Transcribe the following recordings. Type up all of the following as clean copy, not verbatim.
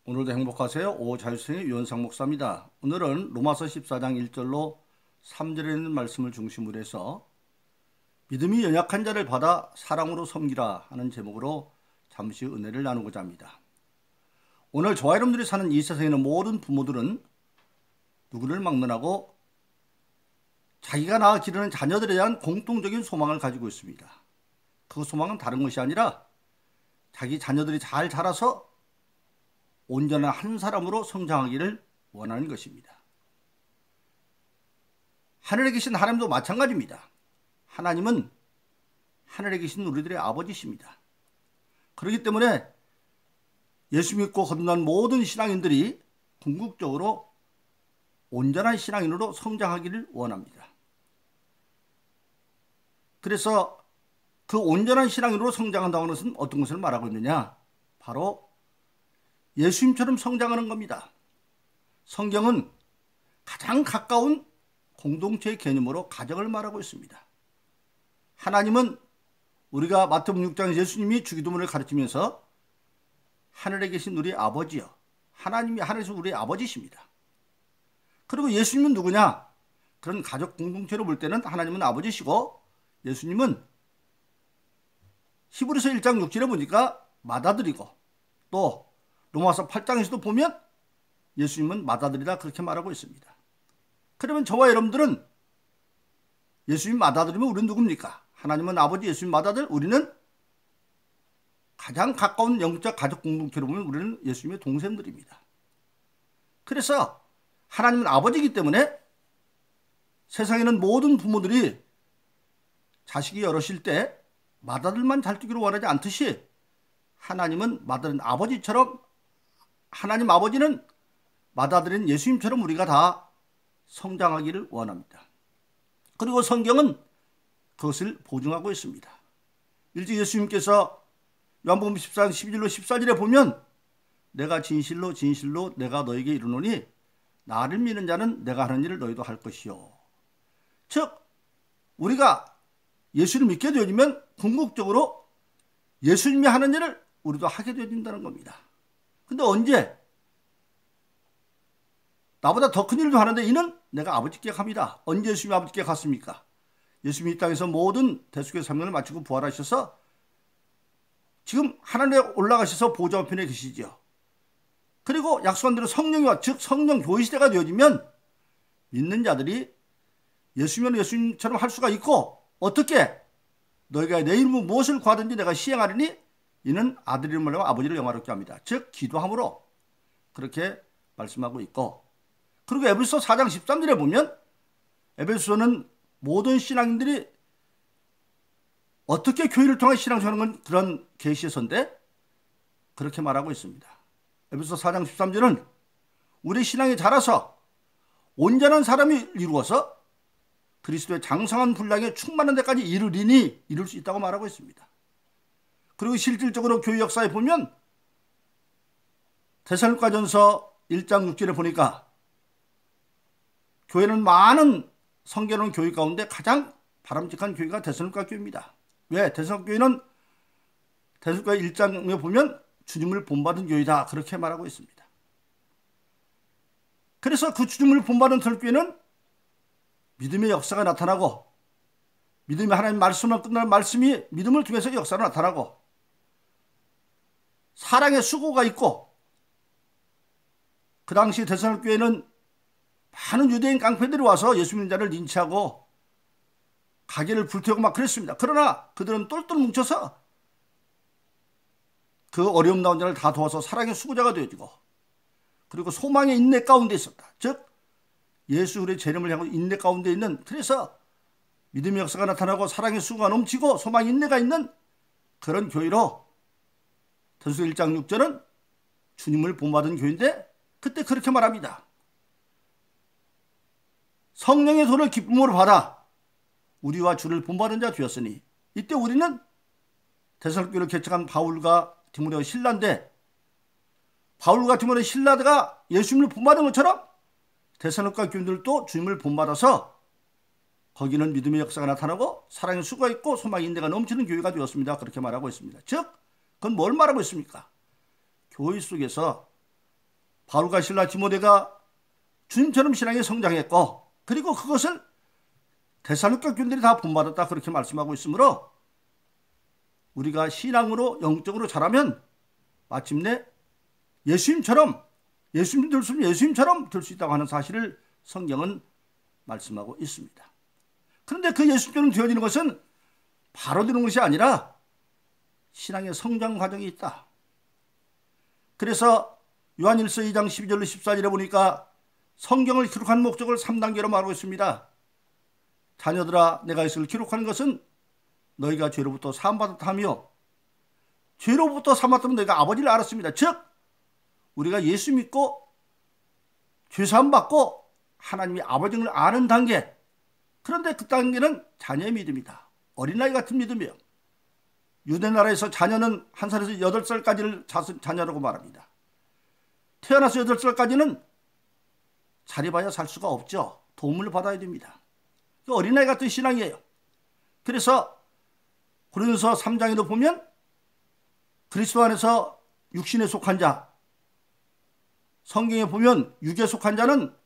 오늘도 행복하세요. 오자유생의 유현상 목사입니다. 오늘은 로마서 14장 1절로 3절에 있는 말씀을 중심으로 해서 믿음이 연약한 자를 받아 사랑으로 섬기라 하는 제목으로 잠시 은혜를 나누고자 합니다. 오늘 저와 여러분들이 사는 이 세상에 있는 모든 부모들은 누구를 막론하고 자기가 낳아 기르는 자녀들에 대한 공통적인 소망을 가지고 있습니다. 그 소망은 다른 것이 아니라 자기 자녀들이 잘 자라서 온전한 한 사람으로 성장하기를 원하는 것입니다. 하늘에 계신 하나님도 마찬가지입니다. 하나님은 하늘에 계신 우리들의 아버지십니다. 그렇기 때문에 예수 믿고 거듭난 모든 신앙인들이 궁극적으로 온전한 신앙인으로 성장하기를 원합니다. 그래서 그 온전한 신앙인으로 성장한다는 것은 어떤 것을 말하고 있느냐? 바로 예수님처럼 성장하는 겁니다. 성경은 가장 가까운 공동체의 개념으로 가정을 말하고 있습니다. 하나님은 우리가 마태복음 6장에서 예수님이 주기도문을 가르치면서 하늘에 계신 우리 아버지요. 하나님이 하늘에서 우리 아버지십니다. 그리고 예수님은 누구냐? 그런 가족 공동체로 볼 때는 하나님은 아버지시고 예수님은 히브리서 1장 6절에 보니까 맏아들이고 또 로마서 8장에서도 보면 예수님은 맏아들이다 그렇게 말하고 있습니다. 그러면 저와 여러분들은 예수님 맏아들이면 우리는 누굽니까? 하나님은 아버지, 예수님 맏아들, 우리는 가장 가까운 영적 가족 공동체로 보면 우리는 예수님의 동생들입니다. 그래서 하나님은 아버지이기 때문에 세상에는 모든 부모들이 자식이 여럿일 때 맏아들만 잘 두기를 원하지 않듯이 하나님은 맏아들은 아버지처럼 하나님 아버지는 맏아들인 예수님처럼 우리가 다 성장하기를 원합니다. 그리고 성경은 그것을 보증하고 있습니다. 일찍 예수님께서 요한복음 14장 12절로 14절에 보면 내가 진실로 진실로 내가 너에게 이르노니 나를 믿는 자는 내가 하는 일을 너희도 할 것이요. 즉 우리가 예수를 믿게 되어지면 궁극적으로 예수님이 하는 일을 우리도 하게 되어진다는 겁니다. 근데 언제? 나보다 더 큰 일도 하는데 이는 내가 아버지께 갑니다. 언제 예수님이 아버지께 갔습니까? 예수님이 이 땅에서 모든 대속의 사명을 마치고 부활하셔서 지금 하늘에 올라가셔서 보좌 우편에 계시죠. 그리고 약속한 대로 성령이 와, 즉 성령 교회 시대가 되어지면 믿는 자들이 예수면 예수님처럼 할 수가 있고 어떻게? 너희가 내 이름으로 무엇을 구하든지 내가 시행하리니 이는 아들 이름을 내고 아버지를 영화롭게 합니다. 즉 기도함으로 그렇게 말씀하고 있고 그리고 에베소서 4장 13절에 보면 에베소서는 모든 신앙인들이 어떻게 교회를 통해 신앙생활하는 건 그런 계시서인데 그렇게 말하고 있습니다. 에베소서 4장 13절은 우리 신앙이 자라서 온전한 사람이 이루어서 그리스도의 장성한 분량에 충만한 데까지 이르리니 이룰 수 있다고 말하고 있습니다. 그리고 실질적으로 교회 역사에 보면 데살로니가전서 1장 6절에 보니까 교회는 많은 성결한 교회 가운데 가장 바람직한 교회가 데살로니가 교회입니다. 왜? 데살로니가 교회는 데살로니가 1장에 보면 주님을 본받은 교회다 그렇게 말하고 있습니다. 그래서 그 주님을 본받은 데살로니가 교회는 믿음의 역사가 나타나고 믿음이 하나님 말씀으로 끝나는 말씀이 믿음을 통해서 역사로 나타나고 사랑의 수고가 있고 그 당시 데살로니가 교회는 많은 유대인 깡패들이 와서 예수 믿는 자를 린치하고 가게를 불태우고 막 그랬습니다. 그러나 그들은 똘똘 뭉쳐서 그 어려움 나온 자를 다 도와서 사랑의 수고자가 되어지고 그리고 소망의 인내 가운데 있었다. 즉 예수 그리스도의 재림을 향한 인내 가운데 있는 그래서 믿음의 역사가 나타나고 사랑의 수고가 넘치고 소망의 인내가 있는 그런 교회로 데살로니가 1장 6절은 주님을 본받은 교회인데 그때 그렇게 말합니다. 성령의 도를 기쁨으로 받아 우리와 주를 본받은 자 되었으니 이때 우리는 데살로니가 교회를 개척한 바울과 디모데와 실라인데 바울과 디모데 실라가 예수님을 본받은 것처럼 데살로니가 교인들도 주님을 본받아서 거기는 믿음의 역사가 나타나고 사랑의 수가 있고 소망의 인내가 넘치는 교회가 되었습니다. 그렇게 말하고 있습니다. 즉 그건 뭘 말하고 있습니까? 교회 속에서 바울과 실라 디모데가 주님처럼 신앙에 성장했고 그리고 그것을 데살로니가 교인들이 다 본받았다 그렇게 말씀하고 있으므로 우리가 신앙으로 영적으로 자라면 마침내 예수님처럼 예수님처럼 될 수 있다고 하는 사실을 성경은 말씀하고 있습니다. 그런데 그 예수님처럼 되어지는 것은 바로 되는 것이 아니라 신앙의 성장 과정이 있다. 그래서 요한일서 2장 12절로 14절에 보니까 성경을 기록한 목적을 3단계로 말하고 있습니다. 자녀들아, 내가 이것을 기록하는 것은 너희가 죄로부터 사함받았다 하며, 죄로부터 사함받았다면 너희가 아버지를 알았습니다. 즉 우리가 예수 믿고 죄사함 받고 하나님이 아버지를 아는 단계, 그런데 그 단계는 자녀의 믿음이다. 어린아이 같은 믿음이에요. 유대나라에서 자녀는 1살에서 8살까지를 자녀라고 말합니다. 태어나서 8살까지는 자립하여 살 수가 없죠. 도움을 받아야 됩니다. 어린아이 같은 신앙이에요. 그래서 고린도서 3장에도 보면 그리스도 안에서 육신에 속한 자, 성경에 보면 육에 속한 자는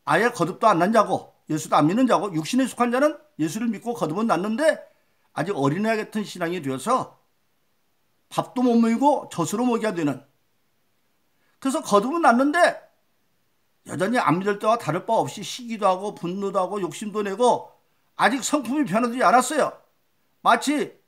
아예 거듭도 안 난 자고 예수도 안 믿는 자고, 육신에 속한 자는 예수를 믿고 거듭은 났는데 아직 어린아이 같은 신앙이 되어서 밥도 못 먹이고 젖으로 먹여야 되는, 그래서 거듭은 났는데 여전히 안 믿을 때와 다를 바 없이 시기도 하고 분노도 하고 욕심도 내고 아직 성품이 변하지 않았어요. 마치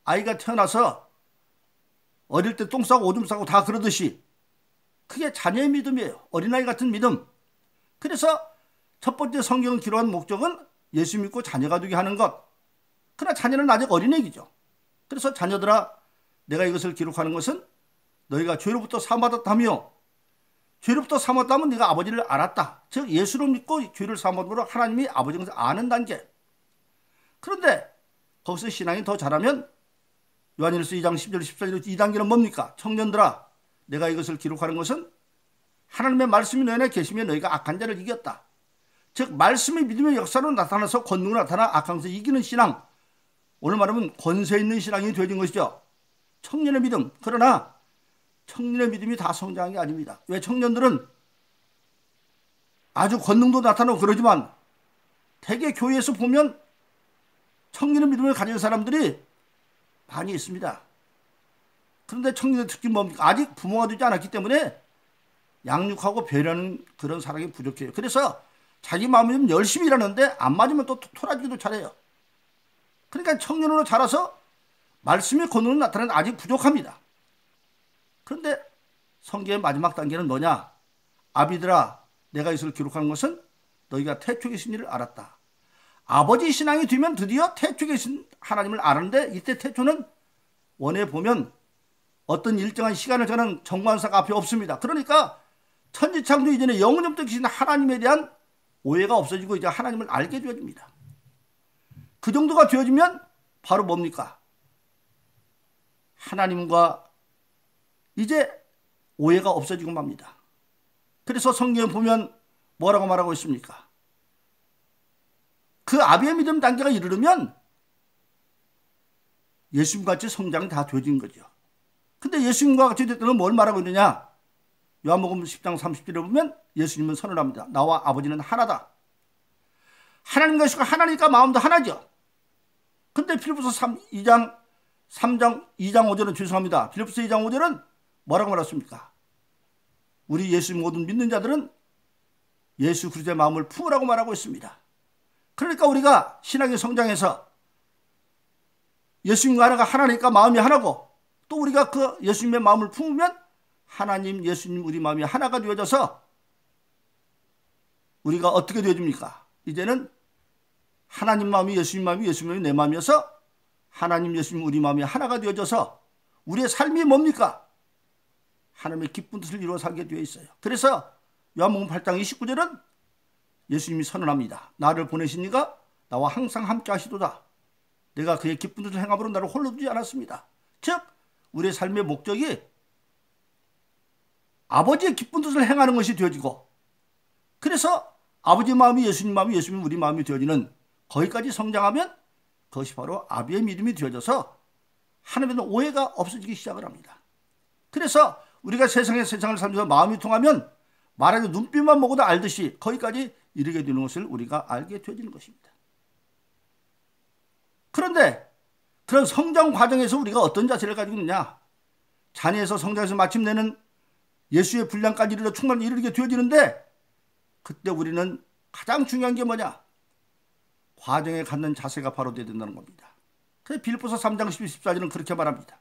아이가 태어나서 어릴 때 똥 싸고 오줌 싸고 다 그러듯이 그게 자녀의 믿음이에요. 어린아이 같은 믿음. 그래서 첫 번째 성경을 기록한 목적은 예수 믿고 자녀가 되게 하는 것. 그러나 자녀는 아직 어린애기죠. 그래서 자녀들아, 내가 이것을 기록하는 것은 너희가 죄로부터 사함받았다며, 죄로부터 사함받았다면 네가 아버지를 알았다. 즉 예수를 믿고 죄를 사함받음으로 하나님이 아버지를 아는 단계. 그런데 거기서 신앙이 더 자라면 요한일서 2장 10절 14절 2단계는 뭡니까? 청년들아, 내가 이것을 기록하는 것은 하나님의 말씀이 너희 안에 계시며 너희가 악한 자를 이겼다. 즉 말씀의 믿음의 역사로 나타나서 권능으로 나타나 악한 것을 이기는 신앙, 오늘 말하면 권세 있는 신앙이 되어진 것이죠. 청년의 믿음. 그러나 청년의 믿음이 다 성장한 게 아닙니다. 왜? 청년들은 아주 권능도 나타나고 그러지만 대개 교회에서 보면 청년의 믿음을 가진 사람들이 많이 있습니다. 그런데 청년의 특징이 뭡니까? 아직 부모가 되지 않았기 때문에 양육하고 배려하는 그런 사람이 부족해요. 그래서 자기 마음이면 열심히 일하는데 안 맞으면 또 토라지기도 잘해요. 그러니까 청년으로 자라서 말씀의 권능을 나타내는 아직 부족합니다. 그런데 성경의 마지막 단계는 뭐냐? 아비들아, 내가 이것을 기록하는 것은 너희가 태초에 계신 일을 알았다. 아버지 신앙이 되면 드디어 태초에 계신 하나님을 아는데, 이때 태초는 원에 보면 어떤 일정한 시간을 저는 정관사가 앞에 없습니다. 그러니까 천지창조 이전에 영원부터 계신 하나님에 대한 오해가 없어지고 이제 하나님을 알게 되어집니다. 그 정도가 되어지면 바로 뭡니까? 하나님과 이제 오해가 없어지고 맙니다. 그래서 성경에 보면 뭐라고 말하고 있습니까? 그 아비의 믿음 단계가 이르르면 예수님같이 성장이 다 되어진 거죠. 근데 예수님과 같이 됐다는 뭘 말하고 있느냐? 요한복음 10장 30절에 보면 예수님은 선언합니다. 나와 아버지는 하나다. 하나님 것이고 하나니까 마음도 하나죠. 근데 필리포스 2장 5절은 죄송합니다. 필리포스 2장 5절은 뭐라고 말했습니까? 우리 예수 모든 믿는 자들은 예수 그리스도의 마음을 품으라고 말하고 있습니다. 그러니까 우리가 신앙의 성장에서 예수님과 하나가 하나니까 마음이 하나고, 또 우리가 그 예수님의 마음을 품으면 하나님, 예수님, 우리 마음이 하나가 되어져서 우리가 어떻게 되어집니까? 이제는 하나님 마음이 예수님 마음이, 예수님 마음이 내 마음이어서 하나님, 예수님, 우리 마음이 하나가 되어져서 우리의 삶이 뭡니까? 하나님의 기쁜 뜻을 이루어 살게 되어 있어요. 그래서 요한복음 8장 29절은 예수님이 선언합니다. 나를 보내신 이가 나와 항상 함께 하시도다. 내가 그의 기쁜 뜻을 행함으로 나를 홀로 두지 않았습니다. 즉 우리의 삶의 목적이 아버지의 기쁜 뜻을 행하는 것이 되어지고, 그래서 아버지 마음이 예수님 마음이, 예수님 우리 마음이 되어지는 거기까지 성장하면 그것이 바로 아비의 믿음이 되어져서 하나님에 대한 오해가 없어지기 시작을 합니다. 그래서 우리가 세상을 살면서 마음이 통하면 말하기 눈빛만 보고도 알듯이 거기까지 이르게 되는 것을 우리가 알게 되어지는 것입니다. 그런데 그런 성장 과정에서 우리가 어떤 자세를 가지고 있느냐? 자녀에서 성장해서 마침내는 예수의 분량까지 이르러 충만히 이르게 되어지는데 그때 우리는 가장 중요한 게 뭐냐? 과정에 갖는 자세가 바로 되어야 된다는 겁니다. 그래서 빌립보서 3장 14절은 그렇게 말합니다.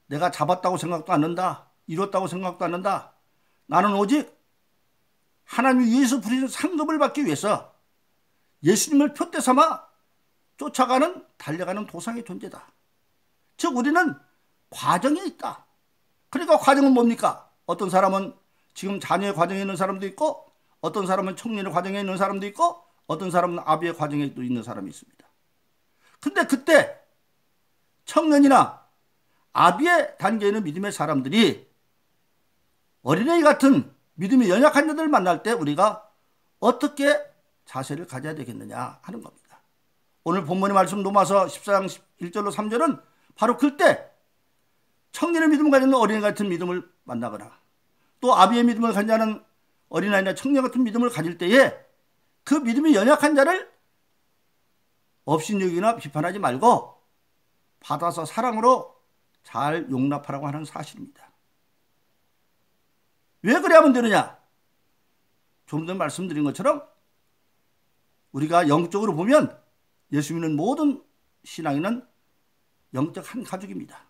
내가 잡았다고 생각도 않는다. 이뤘다고 생각도 않는다. 나는 오직 하나님이 위에서 부리신 상급을 받기 위해서 예수님을 표대 삼아 쫓아가는 달려가는 도상의 존재다. 즉 우리는 과정에 있다. 그러니까 과정은 뭡니까? 어떤 사람은 지금 자녀의 과정에 있는 사람도 있고 어떤 사람은 청년의 과정에 있는 사람도 있고 어떤 사람은 아비의 과정에 또 있는 사람이 있습니다. 근데 그때 청년이나 아비의 단계에 있는 믿음의 사람들이 어린아이 같은 믿음이 연약한 자들을 만날 때 우리가 어떻게 자세를 가져야 되겠느냐 하는 겁니다. 오늘 본문의 말씀 로마서 14장 1절로 3절은 바로 그때 청년의 믿음을 가지는 어린아이 같은 믿음을 만나거나 또 아비의 믿음을 가지는 어린아이나 청년 같은 믿음을 가질 때에 그 믿음이 연약한 자를 업신여기나 비판하지 말고 받아서 사랑으로 잘 용납하라고 하는 사실입니다. 왜 그래야 하면 되느냐? 좀 전에 말씀드린 것처럼 우리가 영적으로 보면 예수 믿는 모든 신앙인은 영적 한 가족입니다.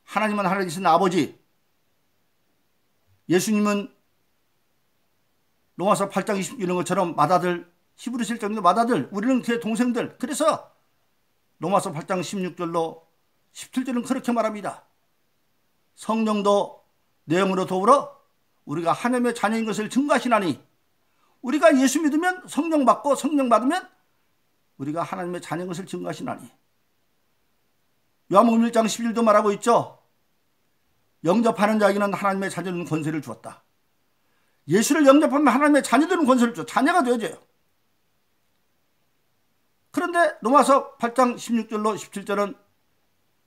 하나님은 하나님이신 아버지, 예수님은 로마서 8장 20 이런 것처럼 맏아들, 히브리서 1장도 맏아들, 우리는 그의 동생들. 그래서 로마서 8장 16절로 17절은 그렇게 말합니다. 성령도 내 영으로 더불어 우리가 하나님의 자녀인 것을 증거하시나니 우리가 예수 믿으면 성령 받고 성령 받으면 우리가 하나님의 자녀인 것을 증거하시나니 요한복음 1장 11절도 말하고 있죠. 영접하는 자에게는 하나님의 자녀는 권세를 주었다. 예수를 영접하면 하나님의 자녀들은 권세를 줘. 자녀가 되어져요. 그런데 로마서 8장 16절로 17절은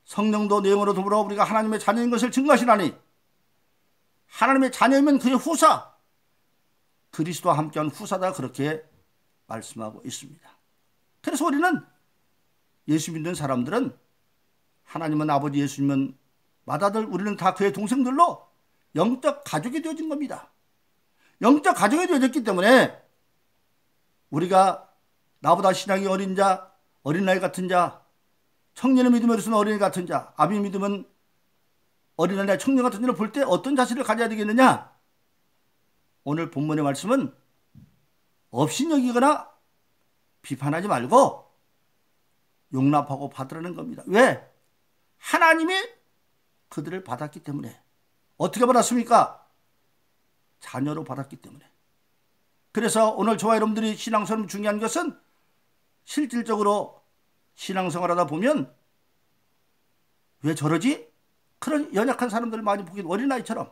성령도 내 영으로 더불어 우리가 하나님의 자녀인 것을 증거하시나니 하나님의 자녀이면 그의 후사, 그리스도와 함께한 후사다 그렇게 말씀하고 있습니다. 그래서 우리는 예수 믿는 사람들은 하나님은 아버지, 예수님은 맏아들, 우리는 다 그의 동생들로 영적 가족이 되어진 겁니다. 영적 가족이 되어졌기 때문에 우리가 나보다 신앙이 어린 자, 어린아이 같은 자, 청년의 믿음으로서는 어린아이 같은 자, 아비 믿음은 어린아이나 청년 같은 자를 볼 때 어떤 자세를 가져야 되겠느냐? 오늘 본문의 말씀은 업신여기거나 비판하지 말고 용납하고 받으라는 겁니다. 왜? 하나님이 그들을 받았기 때문에. 어떻게 받았습니까? 자녀로 받았기 때문에. 그래서 오늘 저와 여러분들이 신앙생활 중요한 것은 실질적으로 신앙생활하다 보면 왜 저러지? 그런 연약한 사람들을 많이 보긴 어린아이처럼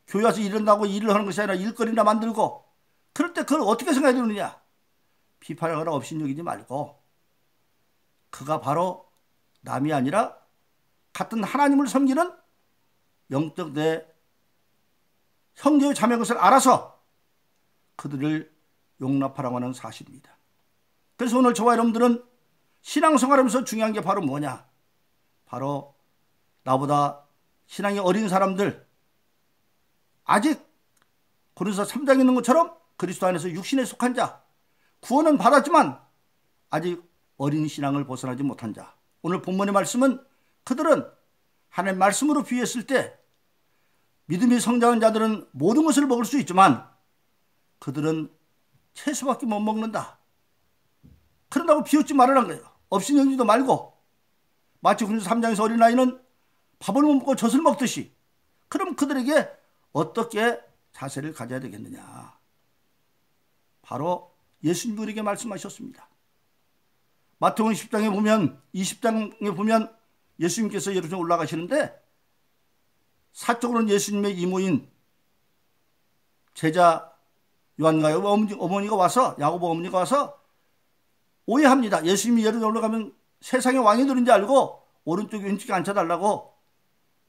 교회 와서 일한다고 일을 하는 것이 아니라 일거리나 만들고 그럴 때 그걸 어떻게 생각해야 되느냐? 비판하거나 업신여기지 말고 그가 바로 남이 아니라 같은 하나님을 섬기는 영적 내 형제의 자매인 것을 알아서 그들을 용납하라고 하는 사실입니다. 그래서 오늘 저와 여러분들은 신앙생활하면서 중요한 게 바로 뭐냐? 바로 나보다 신앙이 어린 사람들, 아직 고린도서 3장에 있는 것처럼 그리스도 안에서 육신에 속한 자, 구원은 받았지만 아직 어린 신앙을 벗어나지 못한 자. 오늘 본문의 말씀은 그들은 하나님의 말씀으로 비유했을 때 믿음이 성장한 자들은 모든 것을 먹을 수 있지만 그들은 채소밖에 못 먹는다. 그런다고 비웃지 말으란 거예요. 업신여기지도 말고 마치 고린도서 3장에서 어린아이는 밥을 못 먹고 젖을 먹듯이 그럼 그들에게 어떻게 자세를 가져야 되겠느냐. 바로 예수님이 우리에게 말씀하셨습니다. 마태복음 10장에 보면 20장에 보면 예수님께서 예루살렘 올라가시는데 사적으로는 예수님의 이모인 제자 요한과 어머니가 와서 야고보 어머니가 와서 오해합니다. 예수님이 예루살렘 올라가면 세상의 왕이 되는지 알고 오른쪽에 왼쪽에 앉혀달라고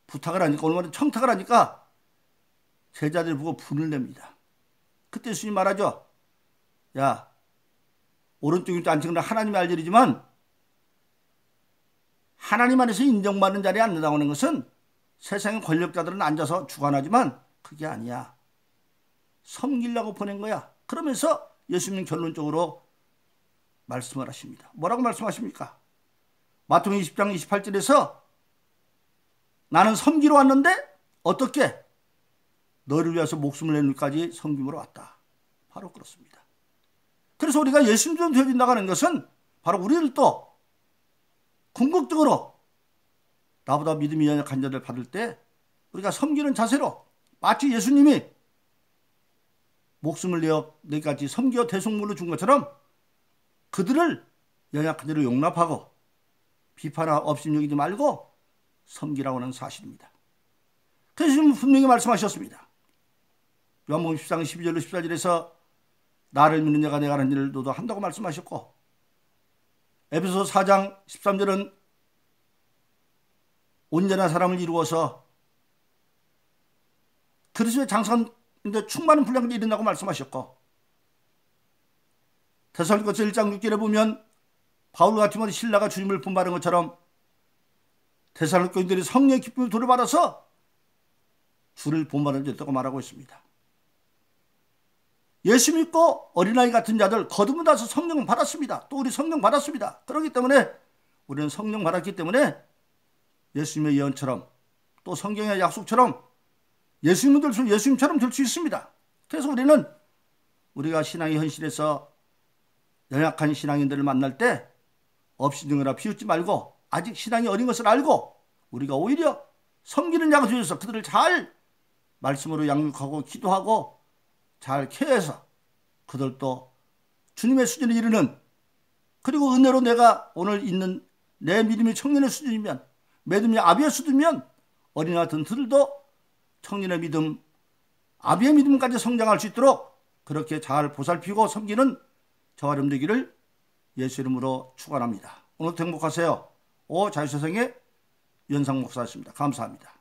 부탁을 하니까 얼마나 청탁을 하니까 제자들이 보고 분을 냅니다. 그때 예수님 말하죠. 야, 오른쪽이 안쪽은 하나님의 할 일이지만 하나님 안에서 인정받는 자리에 앉는다고 하는 것은 세상의 권력자들은 앉아서 주관하지만 그게 아니야. 섬기려고 보낸 거야. 그러면서 예수님은 결론적으로 말씀을 하십니다. 뭐라고 말씀하십니까? 마태복음 20장 28절에서 나는 섬기러 왔는데 어떻게? 너를 위해서 목숨을 내놓기까지 섬김으로 왔다. 바로 그렇습니다. 그래서 우리가 예수님처럼 되어진다고 하는 것은 바로 우리들도 궁극적으로 나보다 믿음이 연약한 자들 받을 때 우리가 섬기는 자세로 마치 예수님이 목숨을 내기까지 섬겨 대속물로 준 것처럼 그들을 연약한 자를 용납하고 비판하고 업신여기지 말고 섬기라고 하는 사실입니다. 그래서 지금 분명히 말씀하셨습니다. 요한복음 10장 12절로 14절에서 나를 믿는 자가 내가 하는 일을 너도 한다고 말씀하셨고 에베소서 4장 13절은 온전한 사람을 이루어서 그리스도의 장성인데 충만한 분량을 이룬다고 말씀하셨고 데살로니가서 1장 6절에 보면 바울과 디모데 신라가 주님을 본받은 것처럼 데살로니가 교인들이 성령의 기쁨을 도려받아서 주를 본받은 자였다고 말하고 있습니다. 예수 믿고 어린아이 같은 자들 거듭을 다서 성령 받았습니다. 또 우리 성령 받았습니다. 그렇기 때문에 우리는 성령 받았기 때문에 예수님의 예언처럼 또 성경의 약속처럼 예수님처럼 될 수 있습니다. 그래서 우리는 우리가 신앙의 현실에서 연약한 신앙인들을 만날 때 업신여기나 비웃지 말고 아직 신앙이 어린 것을 알고 우리가 오히려 섬기는 자가 되어서 그들을 잘 말씀으로 양육하고 기도하고 잘 케어해서 그들도 주님의 수준에 이르는 그리고 은혜로 내가 오늘 있는 내 믿음이 청년의 수준이면 믿음이 아비의 수준이면 어린아 같은 들도 청년의 믿음 아비의 믿음까지 성장할 수 있도록 그렇게 잘 보살피고 섬기는 저와 여러분 되기를 예수 이름으로 축원합니다. 오늘도 행복하세요. 자유세상의 유현상 목사였습니다. 감사합니다.